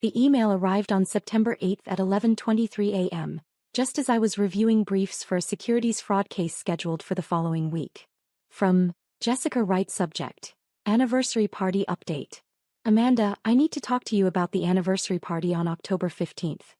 The email arrived on September 8 at 11:23 a.m., just as I was reviewing briefs for a securities fraud case scheduled for the following week. From Jessica Wright. Subject: Anniversary Party Update. Amanda, I need to talk to you about the anniversary party on October 15th.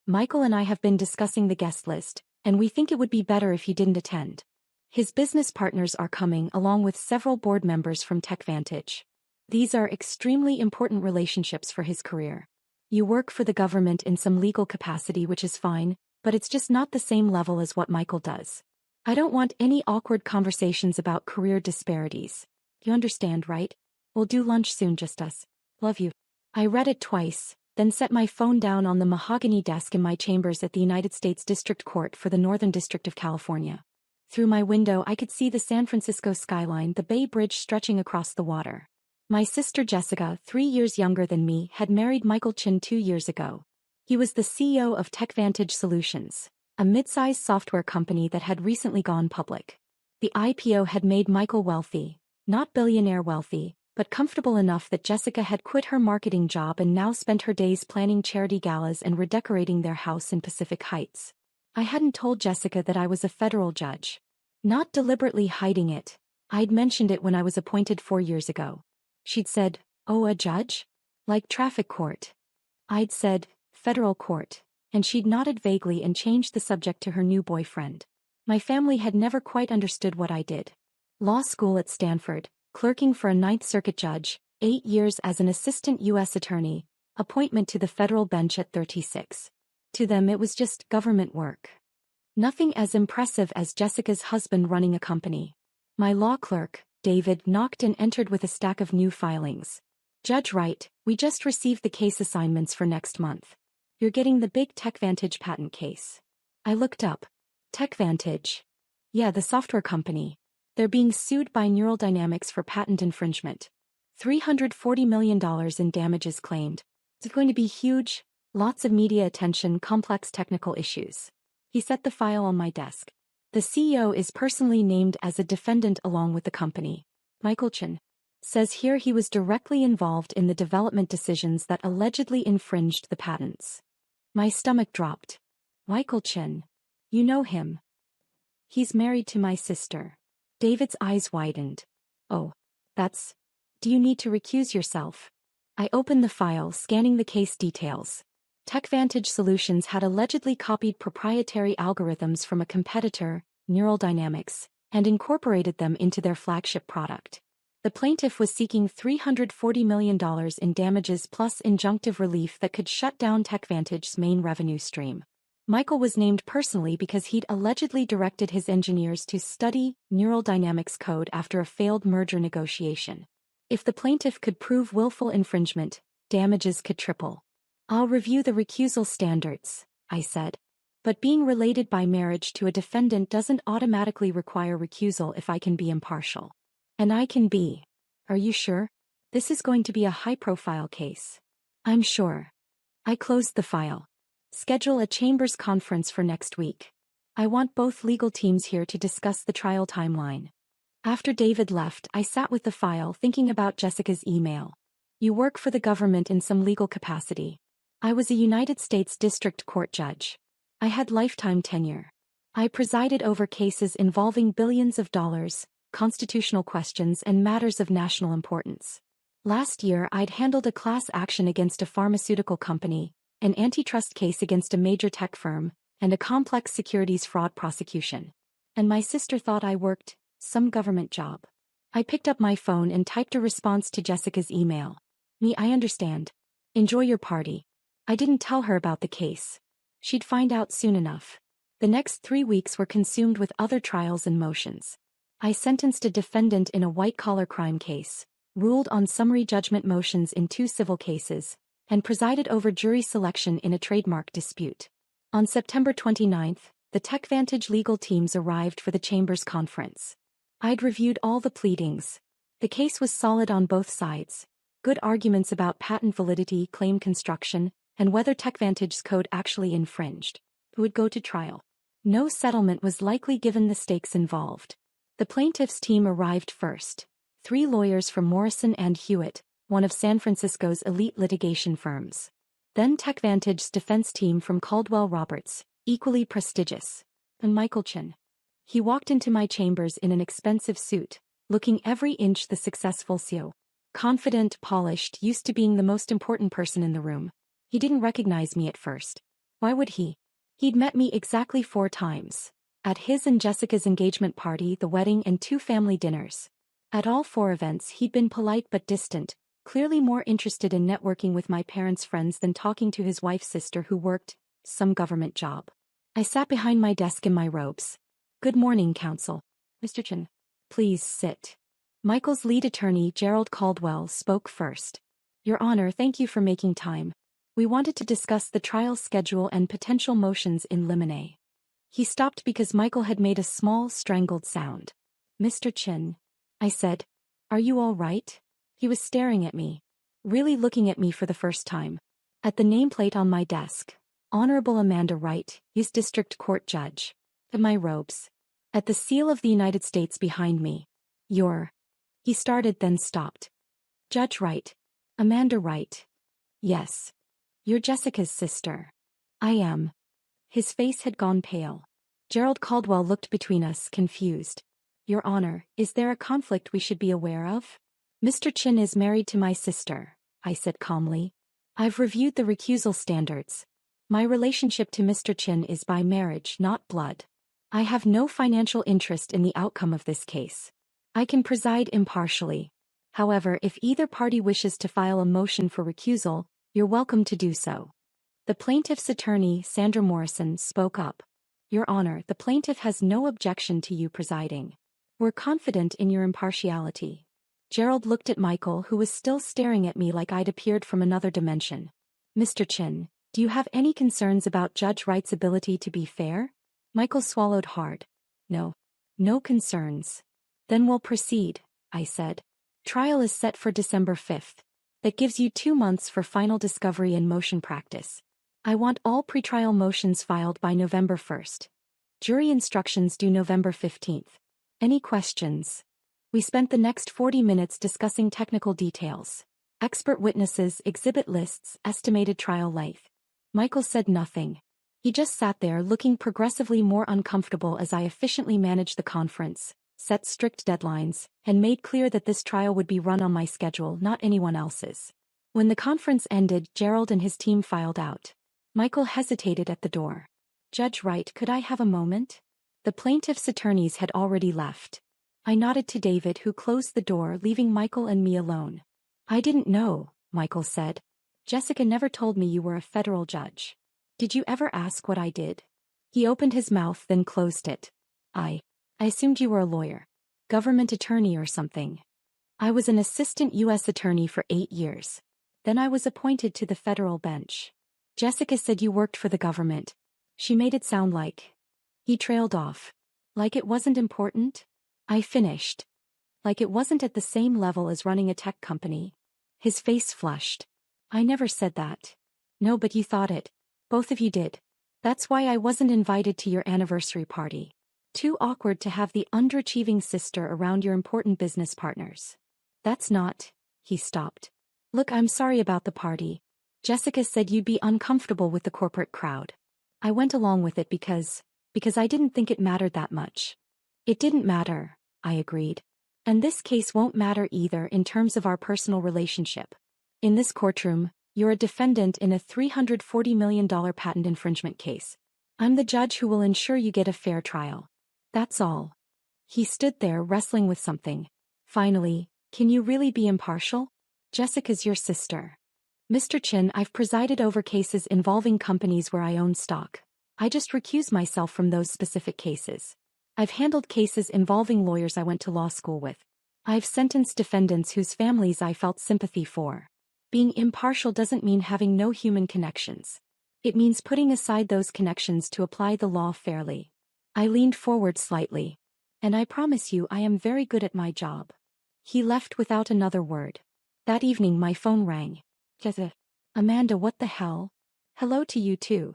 Michael and I have been discussing the guest list, and we think it would be better if you didn't attend. His business partners are coming along with several board members from TechVantage. These are extremely important relationships for his career. You work for the government in some legal capacity, which is fine, but it's just not the same level as what Michael does. I don't want any awkward conversations about career disparities. You understand, right? We'll do lunch soon, just us. Love you. I read it twice, then set my phone down on the mahogany desk in my chambers at the United States District Court for the Northern District of California. Through my window I could see the San Francisco skyline, the Bay Bridge stretching across the water. My sister Jessica, 3 years younger than me, had married Michael Chin 2 years ago. He was the CEO of TechVantage Solutions, a mid-sized software company that had recently gone public. The IPO had made Michael wealthy, not billionaire wealthy, but comfortable enough that Jessica had quit her marketing job and now spent her days planning charity galas and redecorating their house in Pacific Heights. I hadn't told Jessica that I was a federal judge. Not deliberately hiding it. I'd mentioned it when I was appointed 4 years ago. She'd said, "Oh, a judge? Like traffic court?" I'd said, "Federal court," and she'd nodded vaguely and changed the subject to her new boyfriend. My family had never quite understood what I did. Law school at Stanford, clerking for a Ninth Circuit judge, 8 years as an assistant U.S. attorney, appointment to the federal bench at 36. To them it was just government work. Nothing as impressive as Jessica's husband running a company. My law clerk, David, knocked and entered with a stack of new filings. "Judge Wright, we just received the case assignments for next month. You're getting the big TechVantage patent case." I looked up. TechVantage? Yeah, the software company. They're being sued by Neural Dynamics for patent infringement. $340 million in damages claimed. It's going to be huge, lots of media attention, complex technical issues. He set the file on my desk. The CEO is personally named as a defendant along with the company. Michael Chin. Says here he was directly involved in the development decisions that allegedly infringed the patents. My stomach dropped. Michael Chin. You know him. He's married to my sister. David's eyes widened. Oh, that's... Do you need to recuse yourself? I opened the file, scanning the case details. TechVantage Solutions had allegedly copied proprietary algorithms from a competitor, Neural Dynamics, and incorporated them into their flagship product. The plaintiff was seeking $340 million in damages plus injunctive relief that could shut down TechVantage's main revenue stream. Michael was named personally because he'd allegedly directed his engineers to study Neural Dynamics code after a failed merger negotiation. If the plaintiff could prove willful infringement, damages could triple. "I'll review the recusal standards," I said. "But being related by marriage to a defendant doesn't automatically require recusal if I can be impartial." "And I can be. Are you sure? This is going to be a high-profile case." "I'm sure." I closed the file. "Schedule a chambers conference for next week. I want both legal teams here to discuss the trial timeline." After David left, I sat with the file thinking about Jessica's email. "You work for the government in some legal capacity." I was a United States District Court judge. I had lifetime tenure. I presided over cases involving billions of dollars, constitutional questions, and matters of national importance. Last year I'd handled a class action against a pharmaceutical company, an antitrust case against a major tech firm, and a complex securities fraud prosecution. And my sister thought I worked some government job. I picked up my phone and typed a response to Jessica's email. I understand. Enjoy your party." I didn't tell her about the case. She'd find out soon enough. The next 3 weeks were consumed with other trials and motions. I sentenced a defendant in a white-collar crime case, ruled on summary judgment motions in 2 civil cases, and presided over jury selection in a trademark dispute. On September 29th, the TechVantage legal teams arrived for the Chambers conference. I'd reviewed all the pleadings. The case was solid on both sides. Good arguments about patent validity, claim construction, and whether TechVantage's code actually infringed. It would go to trial. No settlement was likely given the stakes involved. The plaintiff's team arrived first. 3 lawyers from Morrison & Hewitt, one of San Francisco's elite litigation firms. Then TechVantage's defense team from Caldwell Roberts, equally prestigious. And Michael Chin. He walked into my chambers in an expensive suit, looking every inch the successful CEO. Confident, polished, used to being the most important person in the room. He didn't recognize me at first. Why would he? He'd met me exactly 4 times. At his and Jessica's engagement party, the wedding, and 2 family dinners. At all 4 events he'd been polite but distant, clearly more interested in networking with my parents' friends than talking to his wife's sister who worked some government job. I sat behind my desk in my robes. Good morning, counsel. Mr. Chin. Please sit. Michael's lead attorney, Gerald Caldwell, spoke first. Your Honor, thank you for making time. We wanted to discuss the trial schedule and potential motions in limine. He stopped because Michael had made a small, strangled sound. Mr. Chin. I said. Are you all right? He was staring at me. Really looking at me for the first time. At the nameplate on my desk. Honorable Amanda Wright, his district court judge. At my robes. At the seal of the United States behind me. He started then stopped. Judge Wright. Amanda Wright. Yes. You're Jessica's sister. I am. His face had gone pale. Gerald Caldwell looked between us, confused. Your Honor, is there a conflict we should be aware of? Mr. Chin is married to my sister, I said calmly. I've reviewed the recusal standards. My relationship to Mr. Chin is by marriage, not blood. I have no financial interest in the outcome of this case. I can preside impartially. However, if either party wishes to file a motion for recusal, you're welcome to do so. The plaintiff's attorney, Sandra Morrison, spoke up. Your Honor, the plaintiff has no objection to you presiding. We're confident in your impartiality. Gerald looked at Michael, who was still staring at me like I'd appeared from another dimension. Mr. Chin, do you have any concerns about Judge Wright's ability to be fair? Michael swallowed hard. No. No concerns. Then we'll proceed, I said. Trial is set for December 5th. That gives you 2 months for final discovery and motion practice. I want all pretrial motions filed by November 1st. Jury instructions due November 15th. Any questions? We spent the next 40 minutes discussing technical details. Expert witnesses, exhibit lists, estimated trial length. Michael said nothing. He just sat there looking progressively more uncomfortable as I efficiently managed the conference, set strict deadlines, and made clear that this trial would be run on my schedule, not anyone else's. When the conference ended, Gerald and his team filed out. Michael hesitated at the door. Judge Wright, could I have a moment? The plaintiff's attorneys had already left. I nodded to David, who closed the door, leaving Michael and me alone. I didn't know, Michael said. Jessica never told me you were a federal judge. Did you ever ask what I did? He opened his mouth, then closed it. I assumed you were a lawyer. Government attorney or something. I was an assistant U.S. attorney for 8 years. Then I was appointed to the federal bench. Jessica said you worked for the government. She made it sound like. He trailed off. Like it wasn't important? I finished. Like it wasn't at the same level as running a tech company. His face flushed. I never said that. No, but you thought it. Both of you did. That's why I wasn't invited to your anniversary party. Too awkward to have the underachieving sister around your important business partners. That's not. He stopped. Look, I'm sorry about the party. Jessica said you'd be uncomfortable with the corporate crowd. I went along with it because I didn't think it mattered that much. It didn't matter, I agreed. And this case won't matter either in terms of our personal relationship. In this courtroom, you're a defendant in a $340 million patent infringement case. I'm the judge who will ensure you get a fair trial. That's all. He stood there wrestling with something. Finally, can you really be impartial? Jessica's your sister. Mr. Chin, I've presided over cases involving companies where I own stock. I just recuse myself from those specific cases. I've handled cases involving lawyers I went to law school with. I've sentenced defendants whose families I felt sympathy for. Being impartial doesn't mean having no human connections. It means putting aside those connections to apply the law fairly. I leaned forward slightly. And I promise you I am very good at my job. He left without another word. That evening my phone rang. Amanda, what the hell? Hello to you too.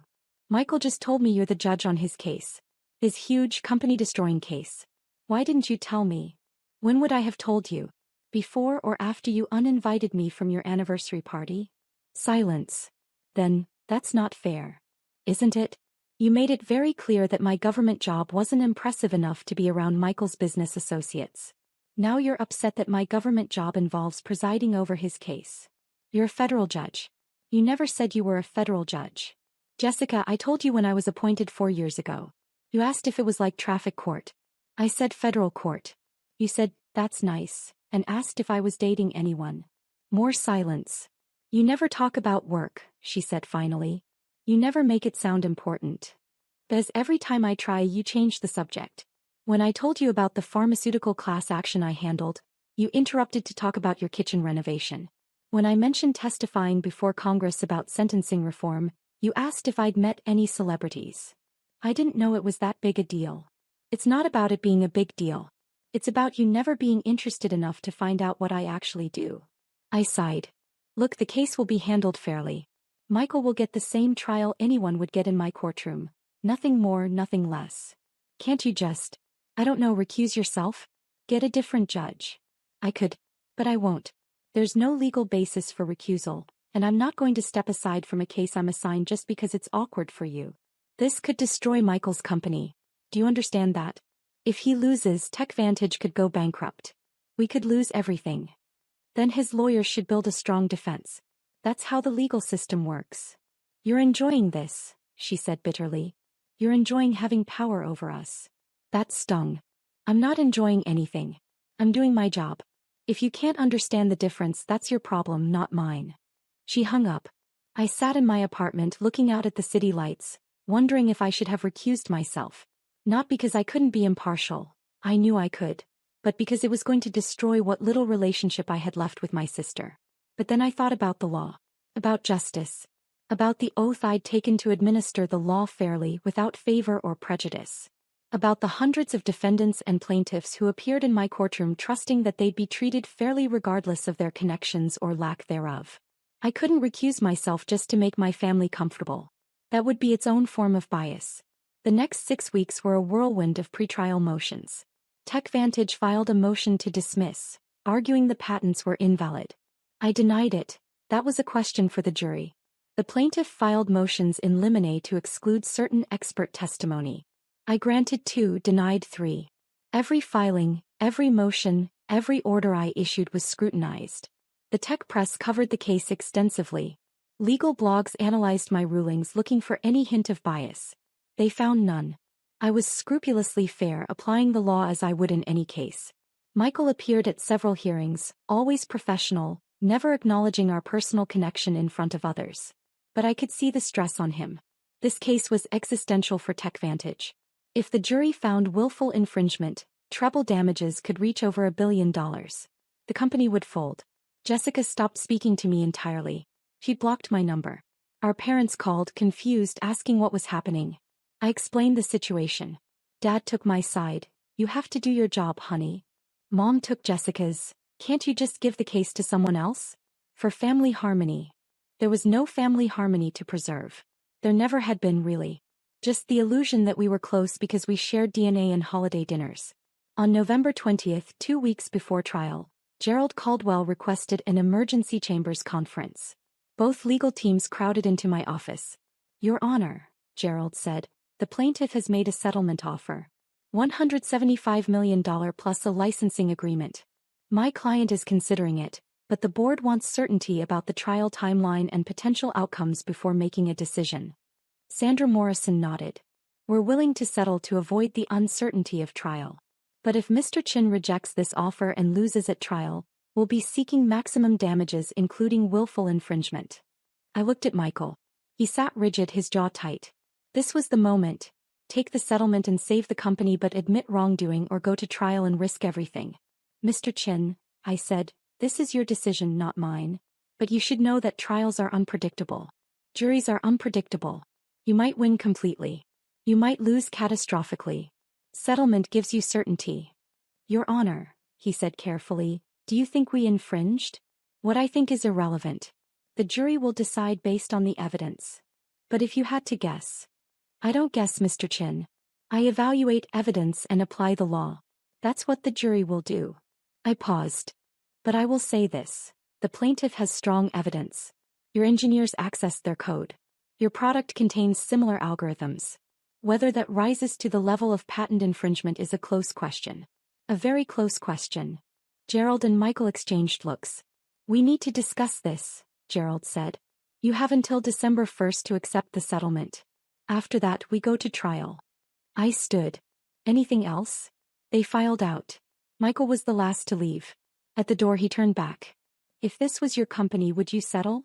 Michael just told me you're the judge on his case. His huge company-destroying case. Why didn't you tell me? When would I have told you? Before or after you uninvited me from your anniversary party? Silence. Then, that's not fair. Isn't it? You made it very clear that my government job wasn't impressive enough to be around Michael's business associates. Now you're upset that my government job involves presiding over his case. You're a federal judge. You never said you were a federal judge. Jessica, I told you when I was appointed 4 years ago. You asked if it was like traffic court. I said federal court. You said, that's nice, and asked if I was dating anyone. More silence. You never talk about work, she said finally. You never make it sound important. Because every time I try you change the subject. When I told you about the pharmaceutical class action I handled, you interrupted to talk about your kitchen renovation. When I mentioned testifying before Congress about sentencing reform, you asked if I'd met any celebrities. I didn't know it was that big a deal. It's not about it being a big deal. It's about you never being interested enough to find out what I actually do. I sighed. Look, the case will be handled fairly. Michael will get the same trial anyone would get in my courtroom. Nothing more, nothing less. Can't you just, I don't know, recuse yourself? Get a different judge. I could, but I won't. There's no legal basis for recusal, and I'm not going to step aside from a case I'm assigned just because it's awkward for you. This could destroy Michael's company. Do you understand that? If he loses, TechVantage could go bankrupt. We could lose everything. Then his lawyers should build a strong defense. That's how the legal system works. You're enjoying this, she said bitterly. You're enjoying having power over us. That stung. I'm not enjoying anything. I'm doing my job. If you can't understand the difference, that's your problem, not mine. She hung up. I sat in my apartment looking out at the city lights, wondering if I should have recused myself. Not because I couldn't be impartial, I knew I could, but because it was going to destroy what little relationship I had left with my sister. But then I thought about the law, about justice, about the oath I'd taken to administer the law fairly without favor or prejudice, about the hundreds of defendants and plaintiffs who appeared in my courtroom trusting that they'd be treated fairly regardless of their connections or lack thereof. I couldn't recuse myself just to make my family comfortable. That would be its own form of bias. The next 6 weeks were a whirlwind of pretrial motions. TechVantage filed a motion to dismiss, arguing the patents were invalid. I denied it. That was a question for the jury. The plaintiff filed motions in limine to exclude certain expert testimony. I granted 2, denied 3. Every filing, every motion, every order I issued was scrutinized. The tech press covered the case extensively. Legal blogs analyzed my rulings looking for any hint of bias. They found none. I was scrupulously fair, applying the law as I would in any case. Michael appeared at several hearings, always professional, never acknowledging our personal connection in front of others. But I could see the stress on him. This case was existential for TechVantage. If the jury found willful infringement, treble damages could reach over $1 billion. The company would fold. Jessica stopped speaking to me entirely. She'd blocked my number. Our parents called, confused, asking what was happening. I explained the situation. Dad took my side. You have to do your job, honey. Mom took Jessica's. Can't you just give the case to someone else? For family harmony. There was no family harmony to preserve. There never had been, really. Just the illusion that we were close because we shared DNA and holiday dinners. On November 20th, 2 weeks before trial, Gerald Caldwell requested an emergency chambers conference. Both legal teams crowded into my office. Your Honor, Gerald said, the plaintiff has made a settlement offer. $175 million plus a licensing agreement. My client is considering it, but the board wants certainty about the trial timeline and potential outcomes before making a decision. Sandra Morrison nodded. We're willing to settle to avoid the uncertainty of trial. But if Mr. Chin rejects this offer and loses at trial, we'll be seeking maximum damages including willful infringement. I looked at Michael. He sat rigid, his jaw tight. This was the moment. Take the settlement and save the company, but admit wrongdoing or go to trial and risk everything. Mr. Chin, I said, this is your decision, not mine. But you should know that trials are unpredictable. Juries are unpredictable. You might win completely. You might lose catastrophically. Settlement gives you certainty. Your Honor, he said carefully, do you think we infringed? What I think is irrelevant. The jury will decide based on the evidence. But if you had to guess. I don't guess, Mr. Chin. I evaluate evidence and apply the law. That's what the jury will do. I paused. But I will say this. The plaintiff has strong evidence. Your engineers access their code. Your product contains similar algorithms. Whether that rises to the level of patent infringement is a close question. A very close question. Gerald and Michael exchanged looks. We need to discuss this, Gerald said. You have until December 1st to accept the settlement. After that we go to trial. I stood. Anything else? They filed out. Michael was the last to leave. At the door he turned back. If this was your company, would you settle?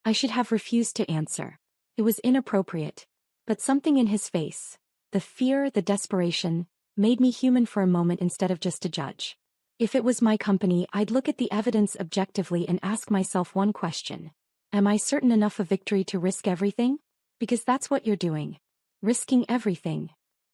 I should have refused to answer. It was inappropriate. But something in his face, the fear, the desperation, made me human for a moment instead of just a judge. If it was my company, I'd look at the evidence objectively and ask myself one question. Am I certain enough of victory to risk everything? Because that's what you're doing. Risking everything.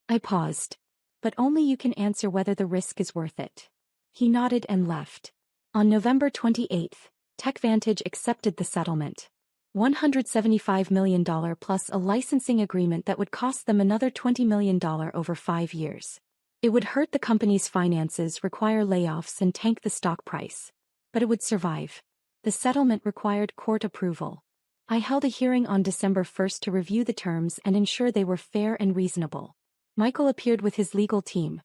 I paused. But only you can answer whether the risk is worth it. He nodded and left. On November 28th, TechVantage accepted the settlement. $175 million plus a licensing agreement that would cost them another $20 million over 5 years. It would hurt the company's finances, require layoffs, and tank the stock price. But it would survive. The settlement required court approval. I held a hearing on December 1st to review the terms and ensure they were fair and reasonable. Michael appeared with his legal team.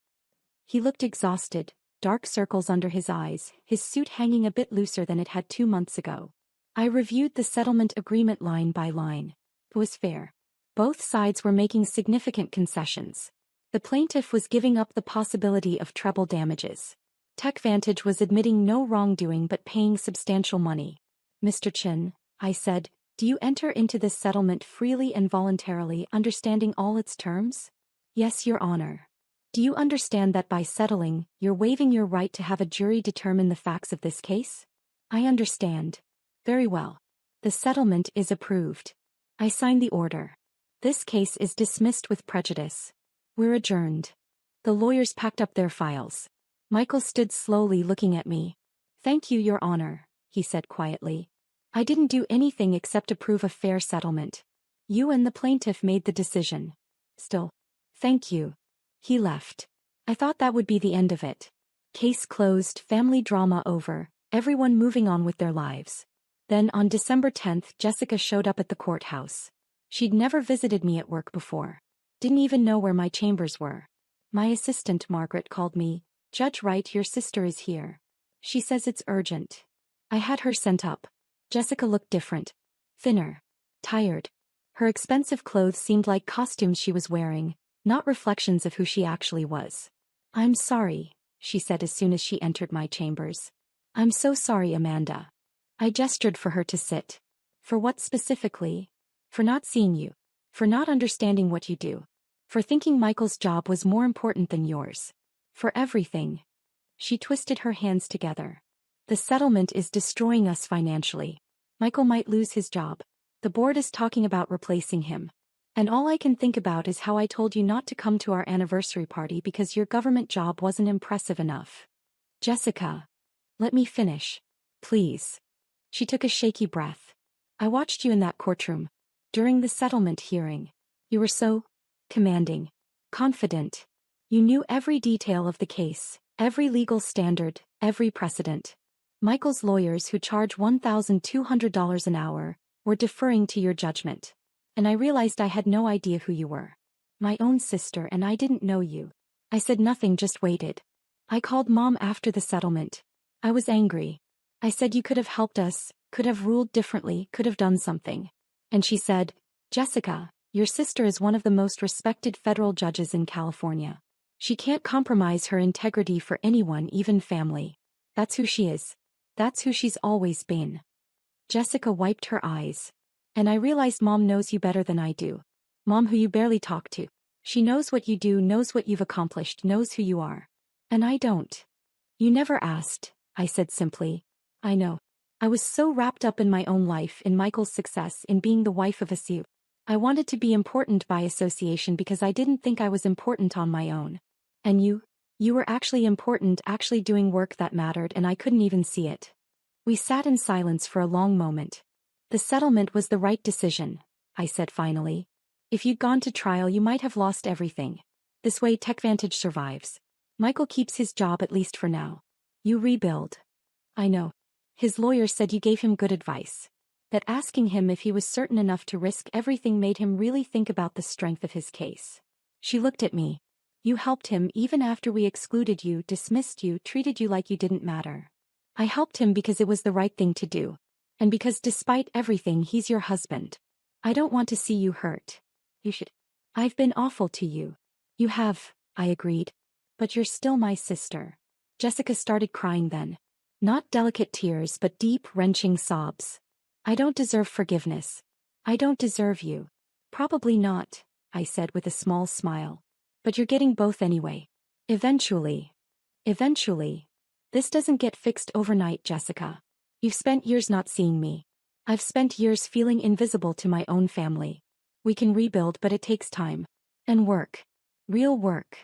He looked exhausted, dark circles under his eyes, his suit hanging a bit looser than it had 2 months ago. I reviewed the settlement agreement line by line. It was fair. Both sides were making significant concessions. The plaintiff was giving up the possibility of treble damages. TechVantage was admitting no wrongdoing but paying substantial money. Mr. Chin, I said, do you enter into this settlement freely and voluntarily, understanding all its terms? Yes, Your Honor. Do you understand that by settling, you're waiving your right to have a jury determine the facts of this case? I understand. Very well. The settlement is approved. I sign the order. This case is dismissed with prejudice. We're adjourned. The lawyers packed up their files. Michael stood slowly looking at me. Thank you, Your Honor, he said quietly. I didn't do anything except approve a fair settlement. You and the plaintiff made the decision. Still, thank you. He left. I thought that would be the end of it. Case closed, family drama over, everyone moving on with their lives. Then on December 10th, Jessica showed up at the courthouse. She'd never visited me at work before. Didn't even know where my chambers were. My assistant, Margaret, called me. Judge Wright, your sister is here. She says it's urgent. I had her sent up. Jessica looked different. Thinner. Tired. Her expensive clothes seemed like costumes she was wearing, not reflections of who she actually was. I'm sorry, she said as soon as she entered my chambers. I'm so sorry, Amanda. I gestured for her to sit. For what specifically? For not seeing you. For not understanding what you do. For thinking Michael's job was more important than yours. For everything. She twisted her hands together. The settlement is destroying us financially. Michael might lose his job. The board is talking about replacing him. And all I can think about is how I told you not to come to our anniversary party because your government job wasn't impressive enough. Jessica. Let me finish. Please. She took a shaky breath. I watched you in that courtroom. During the settlement hearing. You were so commanding. Confident. You knew every detail of the case, every legal standard, every precedent. Michael's lawyers, who charge $1,200 an hour, were deferring to your judgment. And I realized I had no idea who you were. My own sister, and I didn't know you. I said nothing, just waited. I called Mom after the settlement. I was angry. I said you could have helped us, could have ruled differently, could have done something. And she said, Jessica, your sister is one of the most respected federal judges in California. She can't compromise her integrity for anyone, even family. That's who she is. That's who she's always been. Jessica wiped her eyes. And I realized Mom knows you better than I do. Mom, who you barely talk to. She knows what you do, knows what you've accomplished, knows who you are. And I don't. You never asked, I said simply. I know. I was so wrapped up in my own life, in Michael's success, in being the wife of a CEO. I wanted to be important by association because I didn't think I was important on my own. And you were actually important, actually doing work that mattered, and I couldn't even see it. We sat in silence for a long moment. The settlement was the right decision, I said finally. If you'd gone to trial, you might have lost everything. This way TechVantage survives. Michael keeps his job, at least for now. You rebuild. I know. His lawyer said you gave him good advice. that asking him if he was certain enough to risk everything made him really think about the strength of his case. She looked at me. You helped him even after we excluded you, dismissed you, treated you like you didn't matter. I helped him because it was the right thing to do. And because despite everything he's your husband. I don't want to see you hurt. You should. I've been awful to you. You have, I agreed. But you're still my sister. Jessica started crying then. Not delicate tears but deep, wrenching sobs. I don't deserve forgiveness. I don't deserve you. Probably not, I said with a small smile. But you're getting both anyway. Eventually. Eventually. This doesn't get fixed overnight, Jessica. You've spent years not seeing me. I've spent years feeling invisible to my own family. We can rebuild, but it takes time. And work. Real work.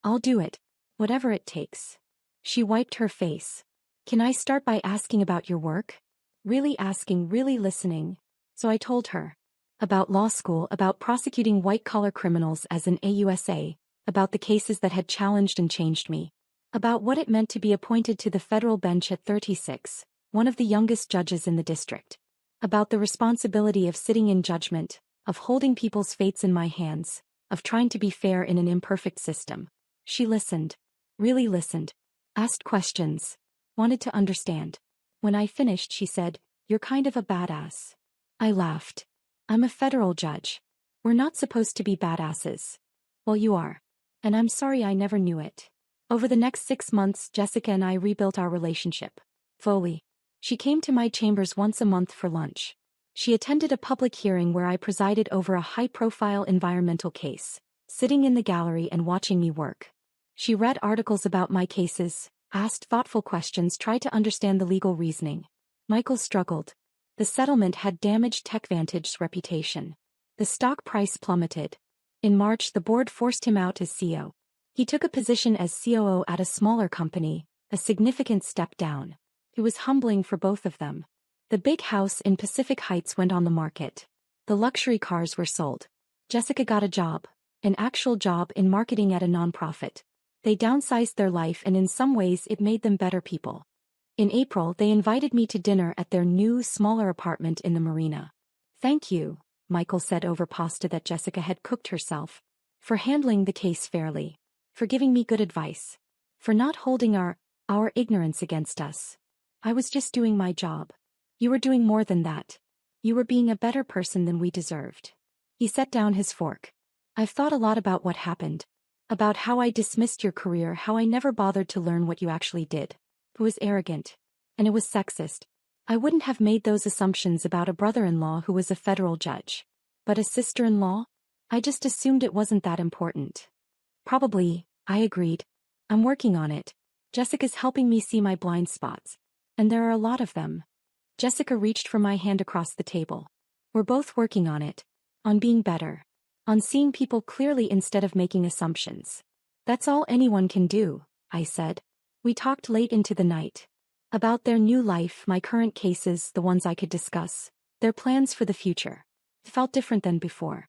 I'll do it. Whatever it takes. She wiped her face. Can I start by asking about your work? Really asking, really listening. So I told her. About law school, about prosecuting white-collar criminals as an AUSA, about the cases that had challenged and changed me. About what it meant to be appointed to the federal bench at 36, one of the youngest judges in the district. About the responsibility of sitting in judgment, of holding people's fates in my hands, of trying to be fair in an imperfect system. She listened. Really listened. Asked questions. Wanted to understand. When I finished, she said, "You're kind of a badass." I laughed. I'm a federal judge. We're not supposed to be badasses. Well, you are. And I'm sorry I never knew it. Over the next 6 months, Jessica and I rebuilt our relationship. Fully. She came to my chambers once a month for lunch. She attended a public hearing where I presided over a high-profile environmental case, sitting in the gallery and watching me work. She read articles about my cases, asked thoughtful questions, tried to understand the legal reasoning. Michael struggled. The settlement had damaged TechVantage's reputation. The stock price plummeted. In March, the board forced him out as CEO. He took a position as COO at a smaller company, a significant step down. It was humbling for both of them. The big house in Pacific Heights went on the market. The luxury cars were sold. Jessica got a job, an actual job in marketing at a nonprofit. They downsized their life, and in some ways it made them better people. In April, they invited me to dinner at their new, smaller apartment in the marina. Thank you, Michael said over pasta that Jessica had cooked herself. For handling the case fairly. For giving me good advice. For not holding our ignorance against us. I was just doing my job. You were doing more than that. You were being a better person than we deserved. He set down his fork. I've thought a lot about what happened. About how I dismissed your career, how I never bothered to learn what you actually did. It was arrogant. And it was sexist. I wouldn't have made those assumptions about a brother-in-law who was a federal judge. But a sister-in-law? I just assumed it wasn't that important. Probably, I agreed. I'm working on it. Jessica's helping me see my blind spots. And there are a lot of them. Jessica reached for my hand across the table. We're both working on it. On being better. On seeing people clearly instead of making assumptions. That's all anyone can do, I said. We talked late into the night. About their new life, my current cases, the ones I could discuss. Their plans for the future. It felt different than before.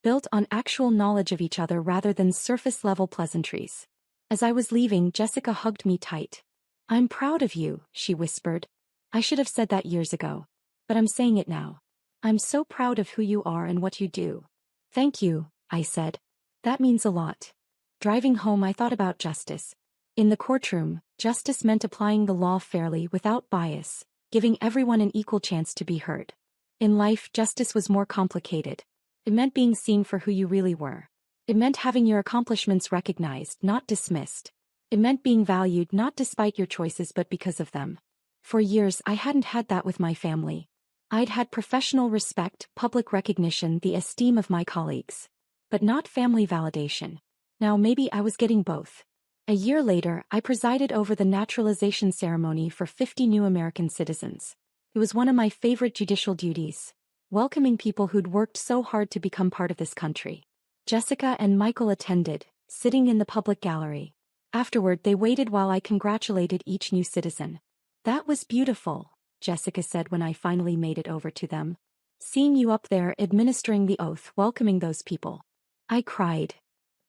Built on actual knowledge of each other rather than surface-level pleasantries. As I was leaving, Jessica hugged me tight. I'm proud of you, she whispered. I should have said that years ago. But I'm saying it now. I'm so proud of who you are and what you do. Thank you, I said. That means a lot. Driving home, I thought about justice. In the courtroom, justice meant applying the law fairly without bias, giving everyone an equal chance to be heard. In life, justice was more complicated. It meant being seen for who you really were. It meant having your accomplishments recognized, not dismissed. It meant being valued not despite your choices but because of them. For years, I hadn't had that with my family. I'd had professional respect, public recognition, the esteem of my colleagues. But not family validation. Now maybe I was getting both. A year later, I presided over the naturalization ceremony for 50 new American citizens. It was one of my favorite judicial duties. Welcoming people who'd worked so hard to become part of this country. Jessica and Michael attended, sitting in the public gallery. Afterward, they waited while I congratulated each new citizen. That was beautiful, Jessica said when I finally made it over to them. Seeing you up there administering the oath, welcoming those people. I cried.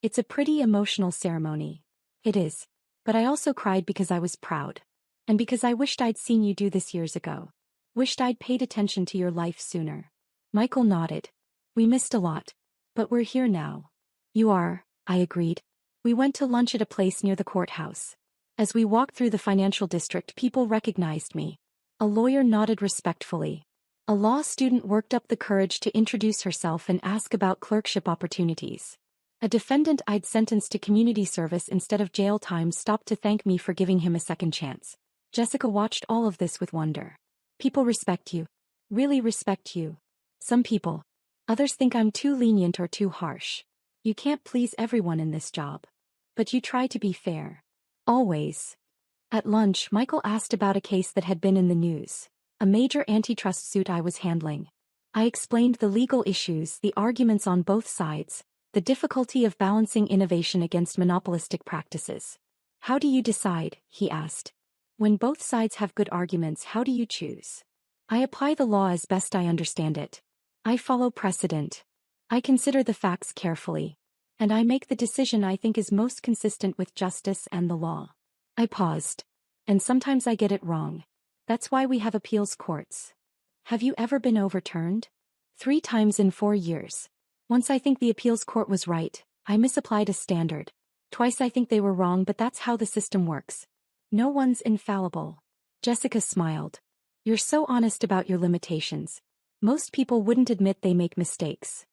It's a pretty emotional ceremony. It is. But I also cried because I was proud. And because I wished I'd seen you do this years ago. Wished I'd paid attention to your life sooner. Michael nodded. We missed a lot. But we're here now. You are, I agreed. We went to lunch at a place near the courthouse. As we walked through the financial district, people recognized me. A lawyer nodded respectfully. A law student worked up the courage to introduce herself and ask about clerkship opportunities. A defendant I'd sentenced to community service instead of jail time stopped to thank me for giving him a second chance. Jessica watched all of this with wonder. People respect you. Really respect you. Some people. Others think I'm too lenient or too harsh. You can't please everyone in this job. But you try to be fair. Always. At lunch, Michael asked about a case that had been in the news. A major antitrust suit I was handling. I explained the legal issues, the arguments on both sides, the difficulty of balancing innovation against monopolistic practices. How do you decide? He asked. When both sides have good arguments, how do you choose? I apply the law as best I understand it. I follow precedent. I consider the facts carefully. And I make the decision I think is most consistent with justice and the law. I paused. And sometimes I get it wrong. That's why we have appeals courts. Have you ever been overturned? 3 times in 4 years. Once I think the appeals court was right, I misapplied a standard. Twice I think they were wrong, but that's how the system works. No one's infallible. Jessica smiled. You're so honest about your limitations. Most people wouldn't admit they make mistakes.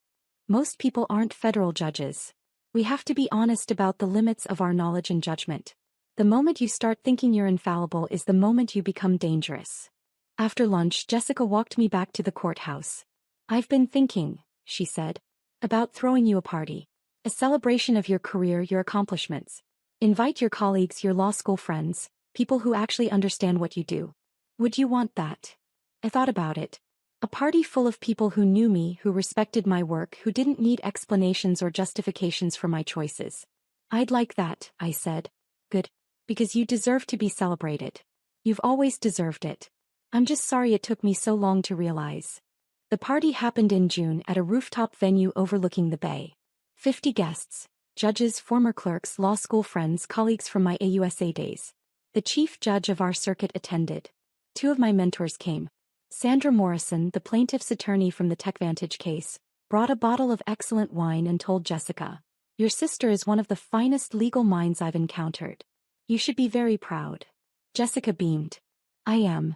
Most people aren't federal judges. We have to be honest about the limits of our knowledge and judgment. The moment you start thinking you're infallible is the moment you become dangerous. After lunch, Jessica walked me back to the courthouse. I've been thinking, she said, about throwing you a party. A celebration of your career, your accomplishments. Invite your colleagues, your law school friends, people who actually understand what you do. Would you want that? I thought about it. A party full of people who knew me, who respected my work, who didn't need explanations or justifications for my choices. I'd like that, I said. Good. Because you deserve to be celebrated. You've always deserved it. I'm just sorry it took me so long to realize. The party happened in June at a rooftop venue overlooking the bay. 50 guests, judges, former clerks, law school friends, colleagues from my AUSA days. The chief judge of our circuit attended. 2 of my mentors came. Sandra Morrison, the plaintiff's attorney from the TechVantage case, brought a bottle of excellent wine and told Jessica, "Your sister is one of the finest legal minds I've encountered. You should be very proud." Jessica beamed. I am.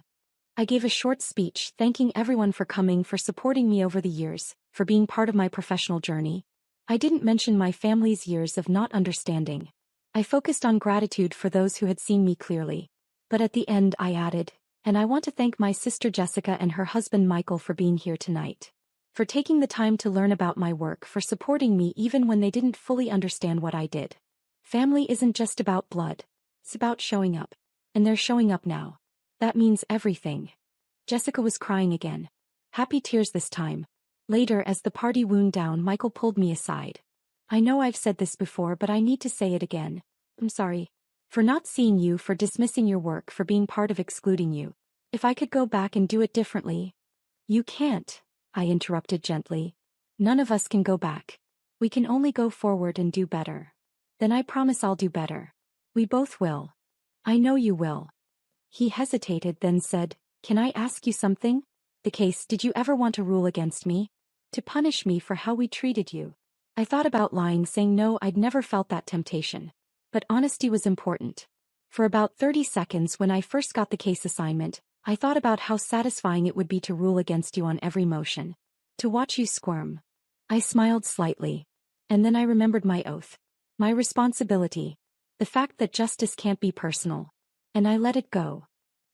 I gave a short speech thanking everyone for coming, for supporting me over the years, for being part of my professional journey. I didn't mention my family's years of not understanding. I focused on gratitude for those who had seen me clearly. But at the end I added, and I want to thank my sister Jessica and her husband Michael for being here tonight. For taking the time to learn about my work, for supporting me even when they didn't fully understand what I did. Family isn't just about blood. It's about showing up. And they're showing up now. That means everything. Jessica was crying again. Happy tears this time. Later, as the party wound down, Michael pulled me aside. I know I've said this before, but I need to say it again. I'm sorry. For not seeing you, for dismissing your work, for being part of excluding you. If I could go back and do it differently. You can't, I interrupted gently. None of us can go back. We can only go forward and do better. Then I promise I'll do better. We both will. I know you will. He hesitated, then said, Can I ask you something? The case, did you ever want to rule against me? To punish me for how we treated you? I thought about lying, saying no, I'd never felt that temptation. But honesty was important. For about 30 seconds when I first got the case assignment, I thought about how satisfying it would be to rule against you on every motion. To watch you squirm. I smiled slightly. And then I remembered my oath. My responsibility. The fact that justice can't be personal. And I let it go.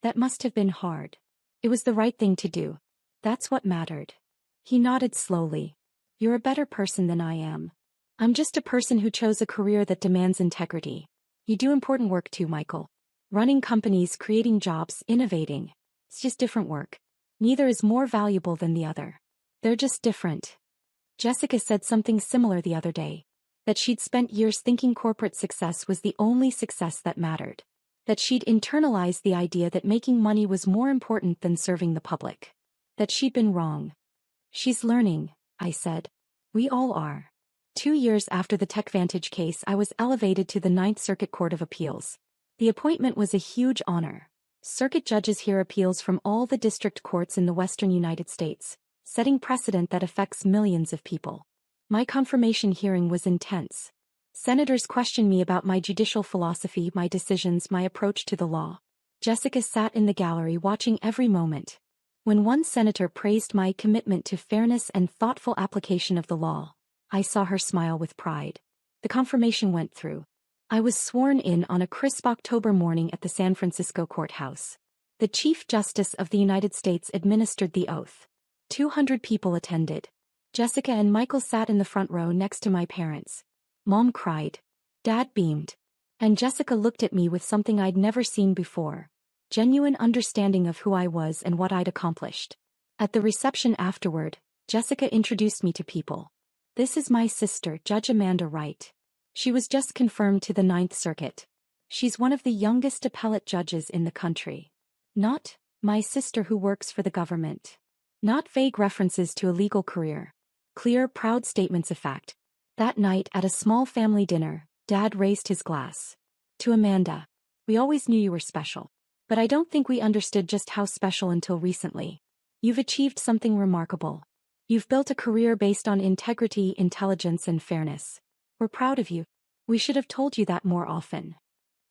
That must have been hard. It was the right thing to do. That's what mattered. He nodded slowly. You're a better person than I am. I'm just a person who chose a career that demands integrity. You do important work too, Michael. Running companies, creating jobs, innovating. It's just different work. Neither is more valuable than the other. They're just different. Jessica said something similar the other day. That she'd spent years thinking corporate success was the only success that mattered. That she'd internalized the idea that making money was more important than serving the public. That she'd been wrong. She's learning, I said. We all are. 2 years after the TechVantage case, I was elevated to the Ninth Circuit Court of Appeals. The appointment was a huge honor. Circuit judges hear appeals from all the district courts in the western United States, setting precedent that affects millions of people. My confirmation hearing was intense. Senators questioned me about my judicial philosophy, my decisions, my approach to the law. Jessica sat in the gallery watching every moment. When one senator praised my commitment to fairness and thoughtful application of the law, I saw her smile with pride. The confirmation went through. I was sworn in on a crisp October morning at the San Francisco courthouse. The Chief Justice of the United States administered the oath. 200 people attended. Jessica and Michael sat in the front row next to my parents. Mom cried. Dad beamed. And Jessica looked at me with something I'd never seen before. Genuine understanding of who I was and what I'd accomplished. At the reception afterward, Jessica introduced me to people. This is my sister, Judge Amanda Wright. She was just confirmed to the Ninth Circuit. She's one of the youngest appellate judges in the country. Not, my sister who works for the government. Not vague references to a legal career. Clear, proud statements of fact. That night at a small family dinner, Dad raised his glass. To Amanda. We always knew you were special. But I don't think we understood just how special until recently. You've achieved something remarkable. You've built a career based on integrity, intelligence, and fairness. We're proud of you. We should have told you that more often.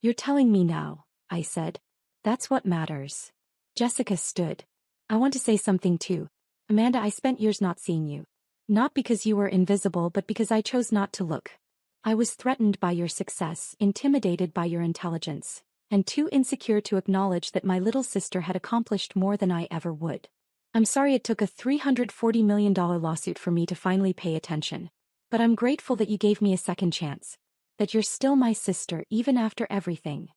You're telling me now, I said. That's what matters. Jessica stood. I want to say something too. Amanda, I spent years not seeing you. Not because you were invisible, but because I chose not to look. I was threatened by your success, intimidated by your intelligence, and too insecure to acknowledge that my little sister had accomplished more than I ever would. I'm sorry it took a $340 million lawsuit for me to finally pay attention. But I'm grateful that you gave me a second chance. That you're still my sister even after everything.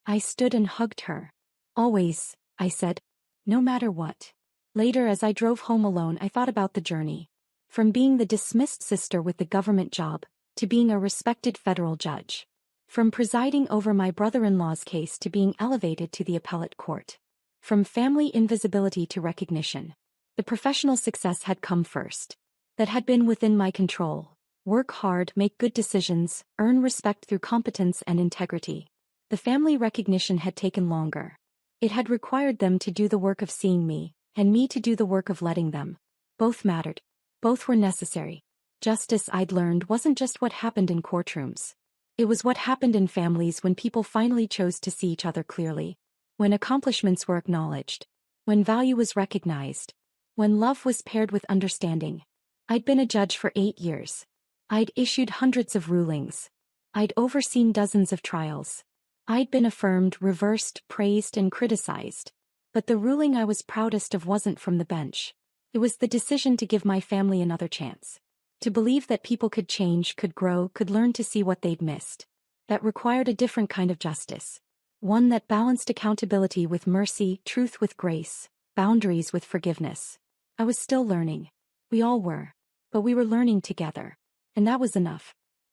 I stood and hugged her. Always, I said. No matter what. Later as I drove home alone I thought about the journey. From being the dismissed sister with the government job, to being a respected federal judge. From presiding over my brother-in-law's case to being elevated to the appellate court. From family invisibility to recognition. The professional success had come first. That had been within my control. Work hard, make good decisions, earn respect through competence and integrity. The family recognition had taken longer. It had required them to do the work of seeing me, and me to do the work of letting them. Both mattered. Both were necessary. Justice, I'd learned, wasn't just what happened in courtrooms. It was what happened in families when people finally chose to see each other clearly. When accomplishments were acknowledged. When value was recognized. When love was paired with understanding. I'd been a judge for 8 years. I'd issued hundreds of rulings. I'd overseen dozens of trials. I'd been affirmed, reversed, praised, and criticized. But the ruling I was proudest of wasn't from the bench. It was the decision to give my family another chance. To believe that people could change, could grow, could learn to see what they'd missed. That required a different kind of justice. One that balanced accountability with mercy, truth with grace, boundaries with forgiveness. I was still learning. We all were. But we were learning together. And that was enough.